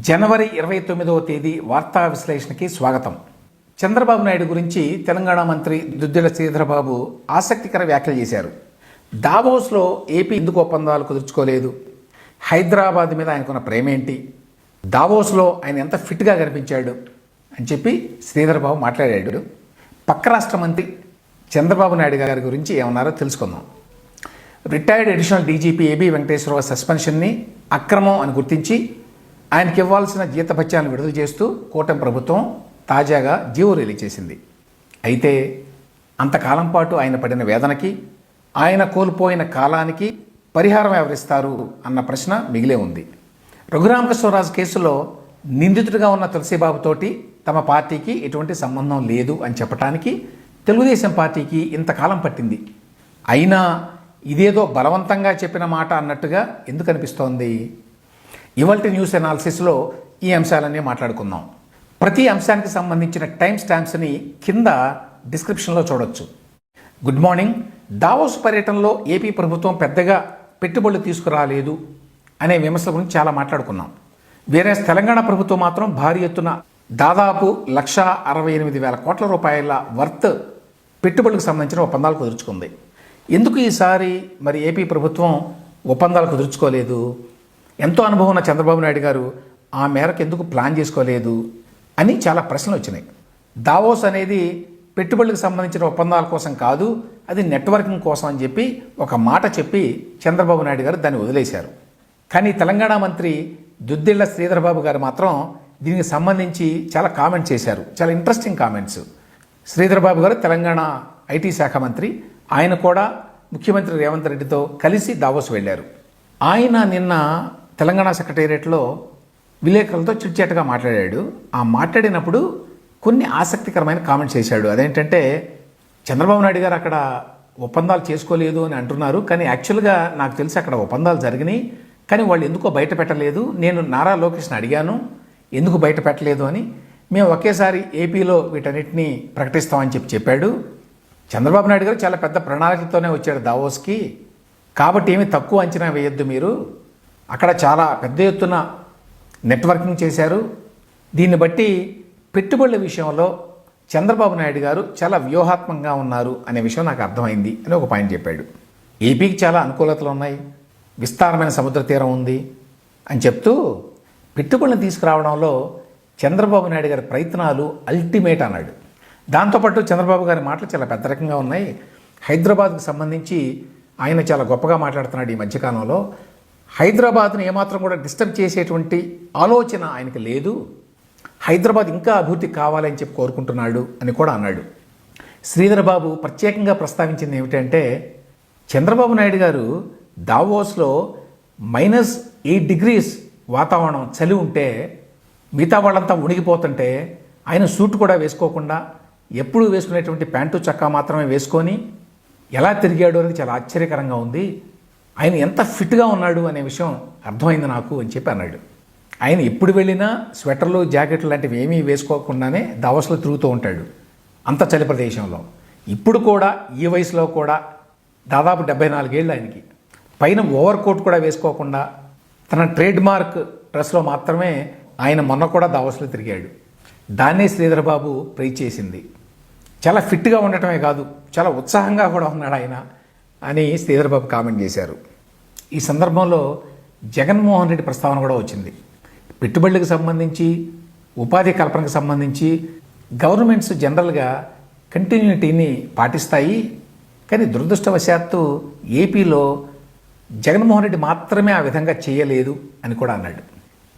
జనవరి 29వ తేదీ వార్తా విశ్లేషణకి స్వాగతం. చంద్రబాబు నాయుడు గురించి తెలంగాణ మంత్రి దుద్దిళ్ల శ్రీధరబాబు ఆసక్తికర వ్యాఖ్యలు చేశారు. దావోస్లో ఏపీ ఎందుకు ఒప్పందాలు కుదుర్చుకోలేదు, హైదరాబాద్ మీద ఆయనకున్న ప్రేమేంటి, దావోస్లో ఆయన ఎంత ఫిట్గా కనిపించాడు అని చెప్పి శ్రీధరబాబు మాట్లాడాడు. పక్క రాష్ట్ర మంత్రి చంద్రబాబు నాయుడు గారి గురించి ఏమన్నారో తెలుసుకుందాం. Retired additional DGP AB Venkateswara Rao సస్పెన్షన్ని అక్రమం అని గుర్తించి ఆయనకి ఇవ్వాల్సిన జీతభత్యాలను విడుదల చేస్తూ కూటమి ప్రభుత్వం తాజాగా జీవో రిలీజ్ చేసింది. అయితే అంతకాలం పాటు ఆయన పడిన వేదనకి, ఆయన కోల్పోయిన కాలానికి పరిహారం ఎవరిస్తారు అన్న ప్రశ్న మిగిలే ఉంది. రఘురామకృష్ణరాజు కేసులో నిందితుడిగా ఉన్న తులసిబాబుతోటి తమ పార్టీకి ఎటువంటి సంబంధం లేదు అని చెప్పడానికి తెలుగుదేశం పార్టీకి ఇంతకాలం పట్టింది. అయినా ఇదేదో బలవంతంగా చెప్పిన మాట అన్నట్టుగా ఎందుకు అనిపిస్తోంది? ఇవాల్టి న్యూస్ అనాలిసిస్లో ఈ అంశాలన్నీ మాట్లాడుకుందాం. ప్రతి అంశానికి సంబంధించిన టైం స్టాంప్స్ని కింద డిస్క్రిప్షన్లో చూడొచ్చు. Good morning. దావోస్ పర్యటనలో ఏపీ ప్రభుత్వం పెద్దగా పెట్టుబడులు తీసుకురాలేదు అనే విమర్శల గురించి చాలా మాట్లాడుకున్నాం. వేరే తెలంగాణ ప్రభుత్వం మాత్రం భారీ ఎత్తున దాదాపు 1,68,000 కోట్ల రూపాయల వర్త్ పెట్టుబడులకు సంబంధించిన ఒప్పందాలు కుదుర్చుకుంది. ఎందుకు ఈసారి మరి ఏపీ ప్రభుత్వం ఒప్పందాలు కుదుర్చుకోలేదు? ఎంతో అనుభవం ఉన్న చంద్రబాబు నాయుడు గారు ఆ మేరకు ఎందుకు ప్లాన్ చేసుకోలేదు అని చాలా ప్రశ్నలు వచ్చినాయి. దావోస్ అనేది పెట్టుబడులకు సంబంధించిన ఒప్పందాల కోసం కాదు, అది నెట్వర్కింగ్ కోసం అని చెప్పి ఒక మాట చెప్పి చంద్రబాబు నాయుడు గారు దాన్ని వదిలేశారు. కానీ తెలంగాణ మంత్రి దుద్దిళ్ల శ్రీధరబాబు గారు మాత్రం దీనికి సంబంధించి చాలా కామెంట్స్ చేశారు, చాలా ఇంట్రెస్టింగ్ కామెంట్స్. శ్రీధరబాబు గారు తెలంగాణ ఐటీ శాఖ మంత్రి, ఆయన కూడా ముఖ్యమంత్రి రేవంత్ రెడ్డితో కలిసి దావోస్ వెళ్ళారు. ఆయన నిన్న తెలంగాణ సెక్రటేరియట్లో విలేకరులతో చిట్చాటుగా మాట్లాడాడు. ఆ మాట్లాడినప్పుడు కొన్ని ఆసక్తికరమైన కామెంట్స్ చేశాడు. అదేంటంటే చంద్రబాబు నాయుడు గారు అక్కడ ఒప్పందాలు చేసుకోలేదు అని అంటున్నారు, కానీ యాక్చువల్గా నాకు తెలిసి అక్కడ ఒప్పందాలు జరిగినాయి, కానీ వాళ్ళు ఎందుకో బయట పెట్టలేదు. నేను నారా లోకేష్ని అడిగాను ఎందుకు బయట పెట్టలేదు అని. మేము ఒకేసారి ఏపీలో వీటన్నిటినీ ప్రకటిస్తామని చెప్పాడు. చంద్రబాబు నాయుడు గారు చాలా పెద్ద ప్రణాళికతోనే వచ్చాడు దావోస్కి, కాబట్టి ఏమీ తక్కువ అంచనా వేయొద్దు మీరు. అక్కడ చాలా పెద్ద ఎత్తున నెట్వర్కింగ్ చేశారు. దీన్ని బట్టి పెట్టుబడుల విషయంలో చంద్రబాబు నాయుడు గారు చాలా వ్యూహాత్మకంగా ఉన్నారు అనే విషయం నాకు అర్థమైంది అని ఒక పాయింట్ చెప్పాడు. ఏపీకి చాలా అనుకూలతలు ఉన్నాయి, విస్తారమైన సముద్ర తీరం ఉంది అని చెప్తూ పెట్టుబడులను తీసుకురావడంలో చంద్రబాబు నాయుడు గారి ప్రయత్నాలు అల్టిమేట్ అన్నాడు. దాంతోపాటు చంద్రబాబు గారి మాటలు చాలా పెద్ద రకంగా ఉన్నాయి. హైదరాబాద్కు సంబంధించి ఆయన చాలా గొప్పగా మాట్లాడుతున్నాడు ఈ మధ్యకాలంలో. హైదరాబాద్ను ఏమాత్రం కూడా డిస్టర్బ్ చేసేటువంటి ఆలోచన ఆయనకి లేదు, హైదరాబాద్ ఇంకా అభివృద్ధి కావాలని చెప్పి కోరుకుంటున్నాడు అని కూడా అన్నాడు. శ్రీధరబాబు ప్రత్యేకంగా ప్రస్తావించింది ఏమిటంటే చంద్రబాబు నాయుడు గారు దావోస్లో -8 degrees వాతావరణం చలి ఉంటే మిగతా వాళ్ళంతా ఉణిగిపోతుంటే ఆయన సూట్ కూడా వేసుకోకుండా ఎప్పుడూ వేసుకునేటువంటి ప్యాంటు చక్కా మాత్రమే వేసుకొని ఎలా తిరిగాడు అనేది చాలా ఆశ్చర్యకరంగా ఉంది. ఆయన ఎంత ఫిట్గా ఉన్నాడు అనే విషయం అర్థమైంది నాకు అని చెప్పి అన్నాడు. ఆయన ఎప్పుడు వెళ్ళినా స్వెటర్లు, జాకెట్లు లాంటివి ఏమీ వేసుకోకుండానే దావోస్లో తిరుగుతూ ఉంటాడు అంత చలి ప్రదేశంలో. ఇప్పుడు కూడా ఈ వయసులో కూడా దాదాపు 74 ఏళ్ళు ఆయనకి, పైన ఓవర్ కోట్ కూడా వేసుకోకుండా తన ట్రేడ్ మార్క్ డ్రెస్లో మాత్రమే ఆయన మొన్న కూడా దావోస్లో తిరిగాడు. దాన్నే శ్రీధరబాబు ప్రైజ్ చేసింది. చాలా ఫిట్గా ఉండటమే కాదు, చాలా ఉత్సాహంగా కూడా ఉన్నాడు ఆయన అని శ్రీధరబాబు కామెంట్ చేశారు. ఈ సందర్భంలో జగన్మోహన్ రెడ్డి ప్రస్తావన కూడా వచ్చింది. పెట్టుబడులకు సంబంధించి, ఉపాధి కల్పనకు సంబంధించి గవర్నమెంట్స్ జనరల్గా కంటిన్యూటీని పాటిస్తాయి, కానీ దురదృష్టవశాత్తు ఏపీలో జగన్మోహన్ రెడ్డి మాత్రమే ఆ విధంగా చేయలేదు అని కూడా అన్నాడు.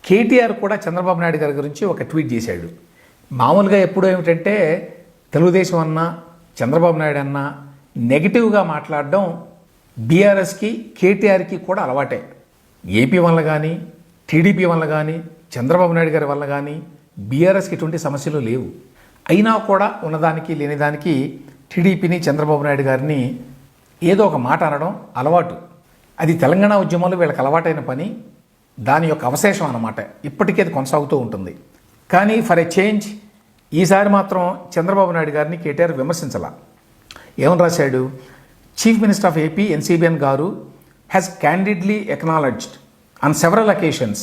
కేటీఆర్ కూడా చంద్రబాబు నాయుడు గారి గురించి ఒక ట్వీట్ చేశాడు. మామూలుగా ఎప్పుడూ ఏమిటంటే తెలుగుదేశం అన్నా చంద్రబాబు నాయుడు అన్నా నెగిటివ్గా మాట్లాడడం బీఆర్ఎస్కి, కేటీఆర్కి కూడా అలవాటే. ఏపీ వల్ల కానీ, టీడీపీ వల్ల కానీ, చంద్రబాబు నాయుడు గారి వల్ల కానీ బీఆర్ఎస్కి ఎటువంటి సమస్యలు లేవు. అయినా కూడా ఉన్నదానికి లేనిదానికి టీడీపీని, చంద్రబాబు నాయుడు గారిని ఏదో ఒక మాట అనడం అలవాటు. అది తెలంగాణ ఉద్యమంలో వీళ్ళకి అలవాటైన పని, దాని యొక్క అవశేషం అన్నమాట. ఇప్పటికీ అది కొనసాగుతూ ఉంటుంది. కానీ ఫర్ ఏ చేంజ్ ఈసారి మాత్రం చంద్రబాబు నాయుడు గారిని కేటీఆర్ విమర్శించాల. ఏమని రాశాడు? Chief minister of AP NCBN గారు has candidly acknowledged on several occasions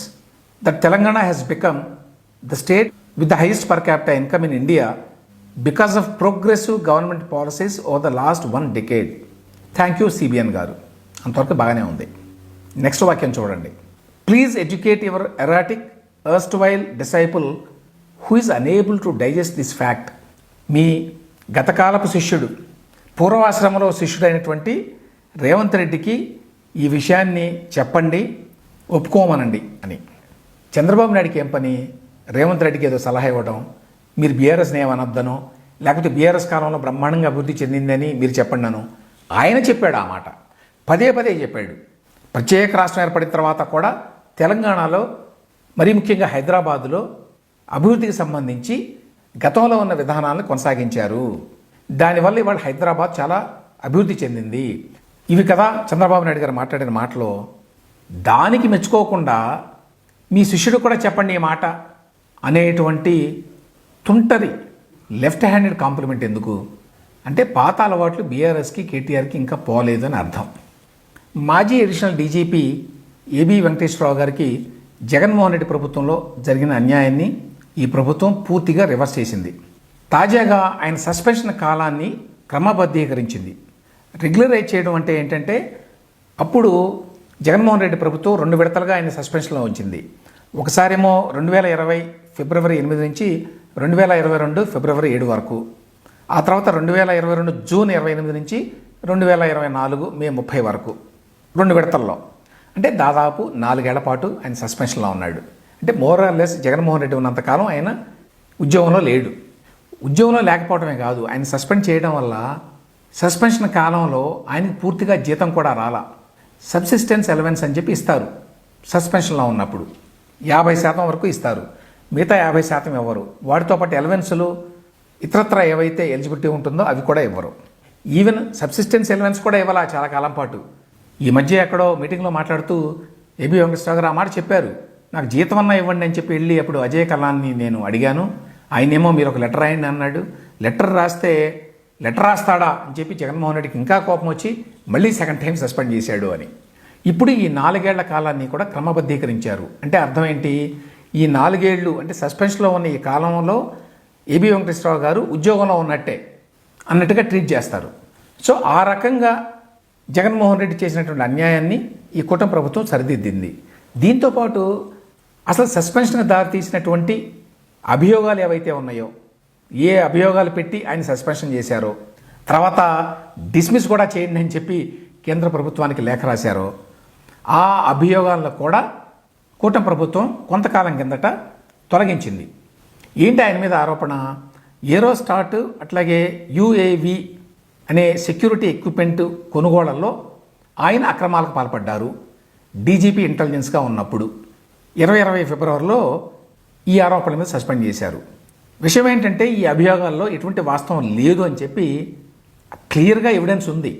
that Telangana has become the state with the highest per capita income in India because of progressive government policies over the last 1 decade. Thank you CBN గారు. అంతవరకు బాగానే ఉంది. Next వాక్యం చూడండి. Please educate your erratic erstwhile disciple who is unable to digest this fact. మీ గతకాలపు శిష్యుడు, పూర్వాశ్రమంలో శిష్యుడైనటువంటి రేవంత్ రెడ్డికి ఈ విషయాన్ని చెప్పండి, ఒప్పుకోమనండి అని. చంద్రబాబు నాయుడికి ఏం పని? రేవంత్ రెడ్డికి ఏదో సలహా ఇవ్వడం, మీరు బీఆర్ఎస్ని ఏమనొద్దనో, లేకపోతే బీఆర్ఎస్ కాలంలో బ్రహ్మాండంగా అభివృద్ధి చెందిందని మీరు చెప్పండి అను. ఆయన చెప్పాడు ఆ మాట, పదే పదే చెప్పాడు. ప్రత్యేక రాష్ట్రం ఏర్పడిన తర్వాత కూడా తెలంగాణలో, మరీ ముఖ్యంగా హైదరాబాదులో అభివృద్ధికి సంబంధించి గతంలో ఉన్న విధానాలను కొనసాగించారు. దానివల్ల ఇవాళ హైదరాబాద్ చాలా అభివృద్ధి చెందింది. ఇవి కదా చంద్రబాబు నాయుడు గారు మాట్లాడిన మాటలో. దానికి మెచ్చుకోకుండా మీ శిష్యుడు కూడా చెప్పండి ఈ మాట అనేటువంటి తుంటరి లెఫ్ట్ హ్యాండెడ్ కాంప్లిమెంట్ ఎందుకు అంటే, పాత అలవాట్లు బీఆర్ఎస్కి కేటీఆర్కి ఇంకా పోలేదని అర్థం. మాజీ అడిషనల్ డీజీపీ ఏబీ వెంకటేశ్వరరావు గారికి జగన్మోహన్ రెడ్డి ప్రభుత్వంలో జరిగిన అన్యాయాన్ని ఈ ప్రభుత్వం పూర్తిగా రివర్స్ చేసింది. తాజాగా ఆయన సస్పెన్షన్ కాలాన్ని క్రమబద్ధీకరించింది. రెగ్యులరైజ్ చేయడం అంటే ఏంటంటే, అప్పుడు జగన్మోహన్ రెడ్డి ప్రభుత్వం 2 విడతలుగా ఆయన సస్పెన్షన్లో ఉంచింది. ఒకసారేమో 2020 ఫిబ్రవరి 8 నుంచి 2022 ఫిబ్రవరి 7 వరకు, ఆ తర్వాత 2022 జూన్ 28 నుంచి 2024 మే 30 వరకు 2 విడతల్లో. అంటే దాదాపు 4 ఏళ్ల పాటు ఆయన సస్పెన్షన్లో ఉన్నాడు. అంటే more or less Jaganmohan Reddy ఉన్నంతకాలం ఆయన ఉద్యోగంలో లేడు. ఉద్యోగంలో లేకపోవడమే కాదు, ఆయన సస్పెండ్ చేయడం వల్ల సస్పెన్షన్ కాలంలో ఆయనకు పూర్తిగా జీతం కూడా రాలా. సబ్సిస్టెన్స్ అలవెన్స్ అని చెప్పి ఇస్తారు సస్పెన్షన్లో ఉన్నప్పుడు, 50% వరకు ఇస్తారు. మిగతా 50% ఇవ్వరు. వాటితో పాటు అలవెన్సులు ఇతరత్ర ఏవైతే ఎలిజిబిలిటీ ఉంటుందో అవి కూడా ఇవ్వరు. ఈవెన్ సబ్సిస్టెన్స్ అలవెన్స్ కూడా ఇవ్వాలా చాలా కాలం పాటు. ఈ మధ్య ఎక్కడో మీటింగ్లో మాట్లాడుతూ ఏబీ వెంకటేశ్వర గారు ఆ మాట చెప్పారు, నాకు జీతం అన్నా ఇవ్వండి అని చెప్పి వెళ్ళి అప్పుడు అజయ్ కల్లాన్ని నేను అడిగాను. ఆయనేమో మీరు ఒక లెటర్ రాయండి అన్నాడు. లెటర్ రాస్తే లెటర్ రాస్తాడా అని చెప్పి జగన్మోహన్ రెడ్డికి ఇంకా కోపం వచ్చి మళ్ళీ సెకండ్ టైం సస్పెండ్ చేశాడు అని. ఇప్పుడు ఈ 4 ఏళ్ల కాలాన్ని కూడా క్రమబద్ధీకరించారు. అంటే అర్థం ఏంటి? ఈ 4 ఏళ్ళు అంటే సస్పెన్షన్లో ఉన్న ఈ కాలంలో ఏబీ వెంకటేశ్వరరావు గారు ఉద్యోగంలో ఉన్నట్టే అన్నట్టుగా ట్రీట్ చేస్తారు. సో ఆ రకంగా జగన్మోహన్ రెడ్డి చేసినటువంటి అన్యాయాన్ని ఈ కూటమి ప్రభుత్వం సరిదిద్దింది. దీంతోపాటు అసలు సస్పెన్షన్కి దారితీసినటువంటి అభియోగాలు ఏవైతే ఉన్నాయో, ఏ అభియోగాలు పెట్టి ఆయన సస్పెన్షన్ చేశారో, తర్వాత డిస్మిస్ కూడా చేయండి అని చెప్పి కేంద్ర ప్రభుత్వానికి లేఖ రాశారో, ఆ అభియోగాలను కూడా కూటమి ప్రభుత్వం కొంతకాలం కిందట తొలగించింది. ఏంటి ఆయన మీద ఆరోపణ? ఏరోస్టాట్ అట్లాగే యుఏవి అనే సెక్యూరిటీ ఎక్విప్మెంట్ కొనుగోళ్లలో ఆయన అక్రమాలకు పాల్పడ్డారు డీజీపీ ఇంటెలిజెన్స్గా ఉన్నప్పుడు. 2020 ఫిబ్రవరిలో ఈ ఆరోపణల మీద సస్పెండ్ చేశారు. విషయం ఏంటంటే, ఈ అభియోగాల్లో ఎటువంటి వాస్తవం లేదు అని చెప్పి క్లియర్గా ఎవిడెన్స్ ఉంది.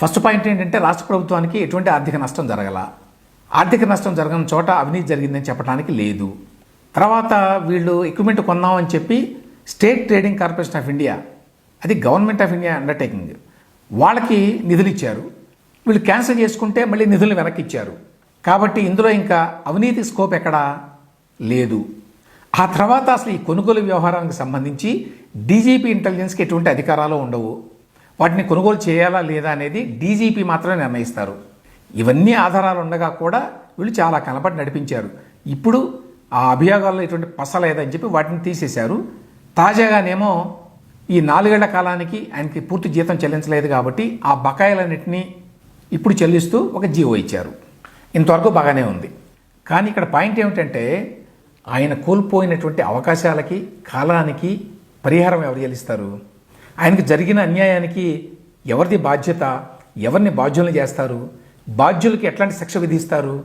ఫస్ట్ పాయింట్ ఏంటంటే, రాష్ట్ర ప్రభుత్వానికి ఎటువంటి ఆర్థిక నష్టం జరగల. ఆర్థిక నష్టం జరగని చోట అవినీతి జరిగిందని చెప్పడానికి లేదు. తర్వాత వీళ్ళు ఎక్విప్మెంట్ కొందామని చెప్పి state trading corporation of India, అది గవర్నమెంట్ ఆఫ్ ఇండియా అండర్టేకింగ్, వాళ్ళకి నిధులు ఇచ్చారు. వీళ్ళు క్యాన్సిల్ చేసుకుంటే మళ్ళీ నిధులను వెనక్కి ఇచ్చారు. కాబట్టి ఇందులో ఇంకా అవినీతి స్కోప్ ఎక్కడా లేదు. ఆ తర్వాత అసలు ఈ కొనుగోలు వ్యవహారానికి సంబంధించి డీజీపీ ఇంటెలిజెన్స్కి ఎటువంటి అధికారాలు ఉండవు. వాటిని కొనుగోలు చేయాలా లేదా అనేది డీజీపీ మాత్రమే నిర్ణయిస్తారు. ఇవన్నీ ఆధారాలు ఉండగా కూడా వీళ్ళు చాలా కలపటి నడిపించారు. ఇప్పుడు ఆ అభియోగాల్లో ఎటువంటి పస లేదని చెప్పి వాటిని తీసేశారు. తాజాగానేమో ఈ 4 ఏళ్ల కాలానికి ఆయనకి పూర్తి జీతం చెల్లించలేదు కాబట్టి ఆ బకాయిలన్నింటినీ ఇప్పుడు చెల్లిస్తూ ఒక జీవో ఇచ్చారు. ఇంతవరకు బాగానే ఉంది. కానీ ఇక్కడ పాయింట్ ఏమిటంటే, ఆయన కోల్పోయినటువంటి అవకాశాలకి, కాలానికి పరిహారం ఎవరు చెల్లిస్తారు? ఆయనకు జరిగిన అన్యాయానికి ఎవరిది బాధ్యత? ఎవరిని బాధ్యులను చేస్తారు? బాధ్యులకి ఎట్లాంటి శిక్ష విధిస్తారు?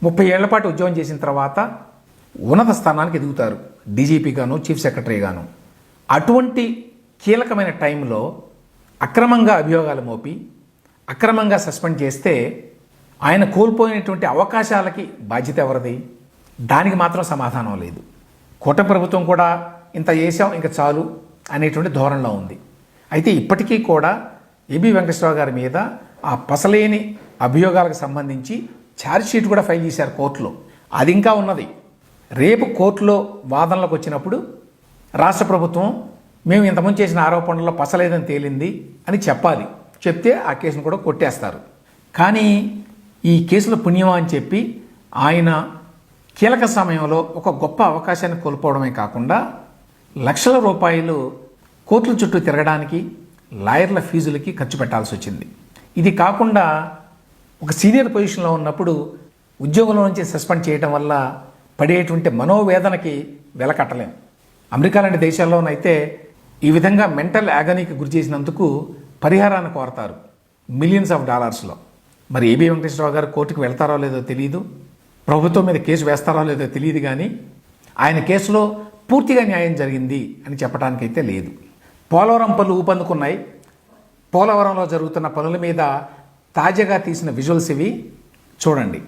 30 ఏళ్ల పాటు ఉద్యోగం చేసిన తర్వాత ఉన్నత స్థానానికి ఎదుగుతారు, డీజీపీ గాను, చీఫ్ సెక్రటరీ గాను. అటువంటి కీలకమైన టైంలో అక్రమంగా అభియోగాలు మోపి అక్రమంగా సస్పెండ్ చేస్తే ఆయన కోల్పోయినటువంటి అవకాశాలకి బాధ్యత ఎవరిది? దానికి మాత్రం సమాధానం లేదు. కూటమి ప్రభుత్వం కూడా ఇంత చేసాం ఇంకా చాలు అనేటువంటి ధోరణిలో ఉంది. అయితే ఇప్పటికీ కూడా ఏబీ వెంకటేశ్వరరావు గారి మీద ఆ పసలేని అభియోగాలకు సంబంధించి ఛార్జ్షీట్ కూడా ఫైల్ చేశారు కోర్టులో. అది ఇంకా ఉన్నది. రేపు కోర్టులో వాదనలకు వచ్చినప్పుడు రాష్ట్ర ప్రభుత్వం మేము ఇంతకుముందు చేసిన ఆరోపణల్లో పసలేదని తేలింది అని చెప్పాలి. చెప్తే ఆ కేసును కూడా కొట్టేస్తారు. కానీ ఈ కేసులో పుణ్యమా అని చెప్పి ఆయన కీలక సమయంలో ఒక గొప్ప అవకాశాన్ని కోల్పోవడమే కాకుండా లక్షల రూపాయలు కోర్టుల చుట్టూ తిరగడానికి లాయర్ల ఫీజులకి ఖర్చు పెట్టాల్సి వచ్చింది. ఇది కాకుండా ఒక సీనియర్ పొజిషన్లో ఉన్నప్పుడు ఉద్యోగంలో నుంచి సస్పెండ్ చేయడం వల్ల పడేటువంటి మనోవేదనకి వెలకట్టలేం. అమెరికా లాంటి దేశాల్లోనైతే ఈ విధంగా మెంటల్ యాగనీకి గురి చేసినందుకు పరిహారాన్ని కోరతారు మిలియన్స్ ఆఫ్ డాలర్స్లో. మరి ఏబీ వెంకటేశ్వరరావు గారు కోర్టుకు వెళ్తారో లేదో తెలియదు, ప్రభుత్వం మీద కేసు వేస్తారో లేదో తెలియదు, కానీ ఆయన కేసులో పూర్తిగా న్యాయం జరిగింది అని చెప్పడానికైతే లేదు. పోలవరం పనులు ఊపందుకున్నాయి. పోలవరంలో జరుగుతున్న పనుల మీద తాజాగా తీసిన విజువల్స్ ఇవి చూడండి.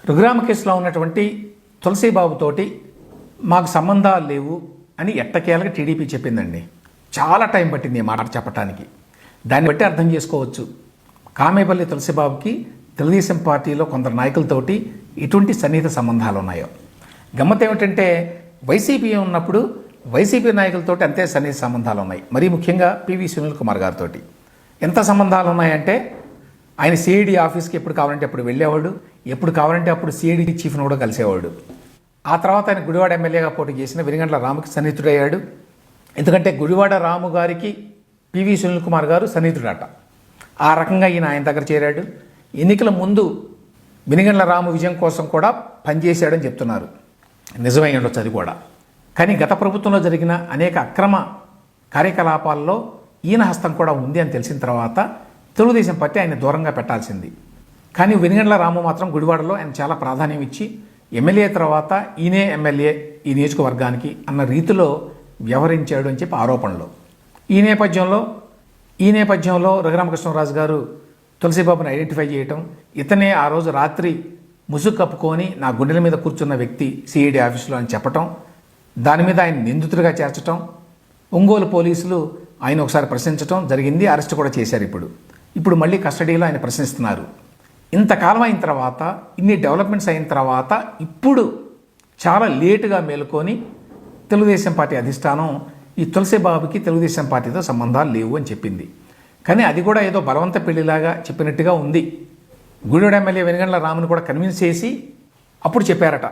రఘురామ కేసులో ఉన్నటువంటి తులసీబాబు తోటి మాకు సంబంధాలు లేవు అని ఎట్టకేలకు టీడీపీ చెప్పిందండి. చాలా టైం పట్టింది ఈ మాట చెప్పడానికి. దాన్ని బట్టి అర్థం చేసుకోవచ్చు కామేపల్లి తులసీబాబుకి తెలుగుదేశం పార్టీలో కొందరు నాయకులతోటి ఎటువంటి సన్నిహిత సంబంధాలు ఉన్నాయో. గమ్మత్ ఏమిటంటే వైసీపీ ఉన్నప్పుడు వైసీపీ నాయకులతోటి అంతే సన్నిహిత సంబంధాలు ఉన్నాయి. మరీ ముఖ్యంగా పివి సునీల్ కుమార్ గారితో ఎంత సంబంధాలు ఉన్నాయంటే ఆయన సిఐడి ఆఫీస్కి ఎప్పుడు కావాలంటే అప్పుడు వెళ్ళేవాడు, ఎప్పుడు కావాలంటే అప్పుడు సిఐడి చీఫ్ను కూడా కలిసేవాడు. ఆ తర్వాత ఆయన గుడివాడ ఎమ్మెల్యేగా పోటీ చేసిన వెనిగండ్ల రాముకి సన్నిహితుడయ్యాడు. ఎందుకంటే గుడివాడ రాము గారికి పివి సునీల్ కుమార్ గారు సన్నిహితుడట. ఆ రకంగా ఆయన దగ్గర చేరాడు. ఎన్నికల ముందు వెనిగండ్ల రాము విజయం కోసం కూడా పనిచేశాడని చెప్తున్నారు. నిజమై ఉండొచ్చు అది కూడా. కానీ గత ప్రభుత్వంలో జరిగిన అనేక అక్రమ కార్యకలాపాల్లో ఈయన హస్తం కూడా ఉంది అని తెలిసిన తర్వాత తెలుగుదేశం పార్టీ ఆయన దూరంగా పెట్టాల్సింది. కానీ వెనిగండ్ల రాము మాత్రం గుడివాడలో ఆయన చాలా ప్రాధాన్యం ఇచ్చి ఎమ్మెల్యే తర్వాత ఈయనే ఎమ్మెల్యే ఈ నియోజకవర్గానికి అన్న రీతిలో వ్యవహరించాడు అని చెప్పి ఆరోపణలు. ఈ నేపథ్యంలో రఘురామకృష్ణరాజు గారు తులసీబాబుని ఐడెంటిఫై చేయటం, ఇతనే ఆ రోజు రాత్రి ముసుగు కప్పుకొని నా గుండెల మీద కూర్చున్న వ్యక్తి సిఐడి ఆఫీసులో అని చెప్పటం, దాని మీద ఆయన నిందితుడిగా చేర్చటం, ఒంగోలు పోలీసులు ఆయన ఒకసారి ప్రశ్నించడం జరిగింది. అరెస్ట్ కూడా చేశారు. ఇప్పుడు మళ్ళీ కస్టడీలో ఆయన ప్రశ్నిస్తున్నారు. ఇంతకాలం అయిన తర్వాత, ఇన్ని డెవలప్మెంట్స్ అయిన తర్వాత ఇప్పుడు చాలా లేటుగా మేలుకొని తెలుగుదేశం పార్టీ అధిష్టానం ఈ తులసీబాబుకి తెలుగుదేశం పార్టీతో సంబంధాలు లేవు అని చెప్పింది. కానీ అది కూడా ఏదో బలవంత పెళ్లిలాగా చెప్పినట్టుగా ఉంది. గుడివాడ ఎమ్మెల్యే వెనిగండ్ల రాముని కూడా కన్విన్స్ చేసి అప్పుడు చెప్పారట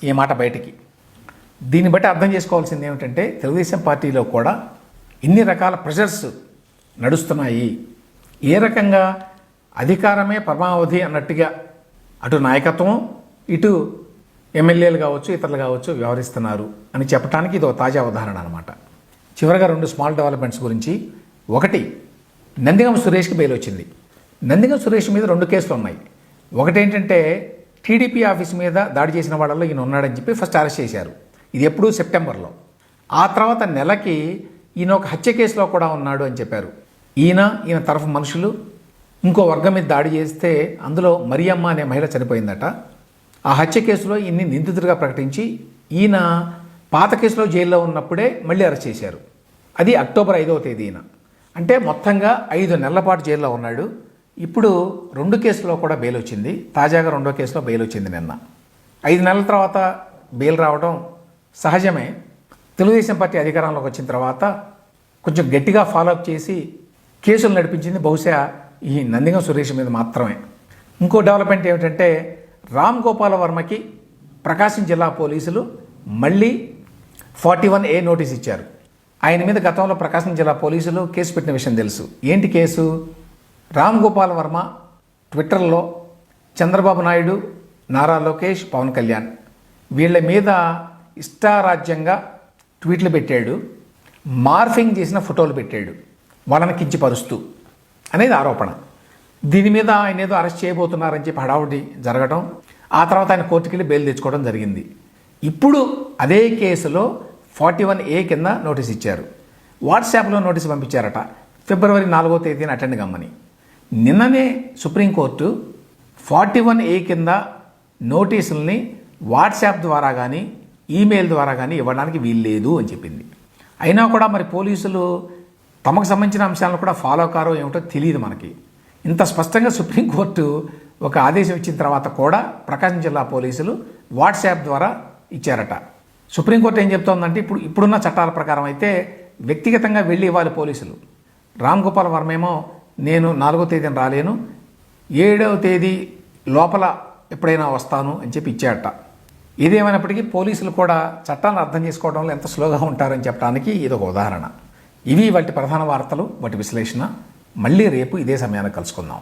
ఈ మాట బయటికి. దీన్ని బట్టి అర్థం చేసుకోవాల్సింది ఏమిటంటే తెలుగుదేశం పార్టీలో కూడా ఇన్ని రకాల ప్రెషర్స్ నడుస్తున్నాయి. ఏ రకంగా అధికారమే పరమావధి అన్నట్టుగా అటు నాయకత్వం ఇటు ఎమ్మెల్యేలు కావచ్చు ఇతరులు కావచ్చు వ్యవహరిస్తున్నారు అని చెప్పడానికి ఇది ఒక తాజా ఉదాహరణ అనమాట. చివరిగా 2 స్మాల్ డెవలప్మెంట్స్ గురించి. ఒకటి, నందిగం సురేష్కి బెయిల్ వచ్చింది. నందిగం సురేష్ మీద 2 కేసులు ఉన్నాయి. ఒకటేంటంటే టీడీపీ ఆఫీస్ మీద దాడి చేసిన వాళ్ళలో ఈయన ఉన్నాడని చెప్పి ఫస్ట్ అరెస్ట్ చేశారు. ఇది ఎప్పుడు సెప్టెంబర్లో. ఆ తర్వాత నెలకి ఈయన ఒక హత్య కేసులో కూడా ఉన్నాడు అని చెప్పారు. ఈయన తరఫు మనుషులు ఇంకో వర్గం మీద దాడి చేస్తే అందులో మరియమ్మ అనే మహిళ చనిపోయిందట. ఆ హత్య కేసులో ఈయన్ని నిందితుడిగా ప్రకటించి ఈయన పాత కేసులో జైల్లో ఉన్నప్పుడే మళ్ళీ అరెస్ట్ చేశారు. అది అక్టోబర్ 5వ తేదీన. అంటే మొత్తంగా 5 నెలల పాటు జైల్లో ఉన్నాడు. ఇప్పుడు 2 కేసులో కూడా బెయిల్ వచ్చింది. తాజాగా 2వ కేసులో బెయిల్ వచ్చింది నిన్న. 5 నెలల తర్వాత బెయిల్ రావడం సహజమే. తెలుగుదేశం పార్టీ అధికారంలోకి వచ్చిన తర్వాత కొంచెం గట్టిగా ఫాలోఅప్ చేసి కేసులు నడిపించింది బహుశా ఈ నందిగం సురేష్ మీద మాత్రమే. ఇంకో డెవలప్మెంట్ ఏమిటంటే రామ్ గోపాల్ వర్మకి ప్రకాశం జిల్లా పోలీసులు మళ్ళీ 41A నోటీస్ ఇచ్చారు. ఆయన మీద గతంలో ప్రకాశం జిల్లా పోలీసులు కేసు పెట్టిన విషయం తెలుసు. ఏంటి కేసు? రామ్ గోపాల్ వర్మ ట్విట్టర్లో చంద్రబాబు నాయుడు, నారా లోకేష్, పవన్ కళ్యాణ్ వీళ్ళ మీద ఇష్టారాజ్యంగా ట్వీట్లు పెట్టాడు, మార్ఫింగ్ చేసిన ఫోటోలు పెట్టాడు, వాళ్ళని కించపరుస్తూ అనేది ఆరోపణ. దీని మీద ఆయన ఏదో అరెస్ట్ చేయబోతున్నారని చెప్పి హడావుడి జరగడం, ఆ తర్వాత ఆయన కోర్టుకి వెళ్ళి బెయిల్ తెచ్చుకోవడం జరిగింది. ఇప్పుడు అదే కేసులో 41A కింద నోటీస్ ఇచ్చారు. వాట్సాప్లో నోటీస్ పంపించారట, ఫిబ్రవరి 4వ తేదీన అటెండ్ కమ్మని. నిన్ననే సుప్రీంకోర్టు 41A కింద నోటీసుల్ని వాట్సాప్ ద్వారా కానీ ఈమెయిల్ ద్వారా కానీ ఇవ్వడానికి వీల్లేదు అని చెప్పింది. అయినా కూడా మరి పోలీసులు తమకు సంబంధించిన అంశాలను కూడా ఫాలో కారో ఏమిటో తెలియదు మనకి. ఇంత స్పష్టంగా సుప్రీంకోర్టు ఒక ఆదేశం ఇచ్చిన తర్వాత కూడా ప్రకాశం జిల్లా పోలీసులు వాట్సాప్ ద్వారా ఇచ్చారట. సుప్రీంకోర్టు ఏం చెప్తోందంటే ఇప్పుడున్న చట్టాల ప్రకారం అయితే వ్యక్తిగతంగా వెళ్ళి ఇవ్వాలి పోలీసులు. రామ్ గోపాల్ వర్మ ఏమో నేను 4వ తేదీన రాలేను, 7వ తేదీ లోపల ఎప్పుడైనా వస్తాను అని చెప్పి ఇచ్చాడట. ఇదేమైనప్పటికీ పోలీసులు కూడా చట్టాలను అర్థం చేసుకోవడంలో ఎంత స్లోగా ఉంటారని చెప్పడానికి ఇది ఒక ఉదాహరణ. ఇవి వాటి ప్రధాన వార్తలు, వాటి విశ్లేషణ. మళ్ళీ రేపు ఇదే సమయానికి కలుసుకుందాం.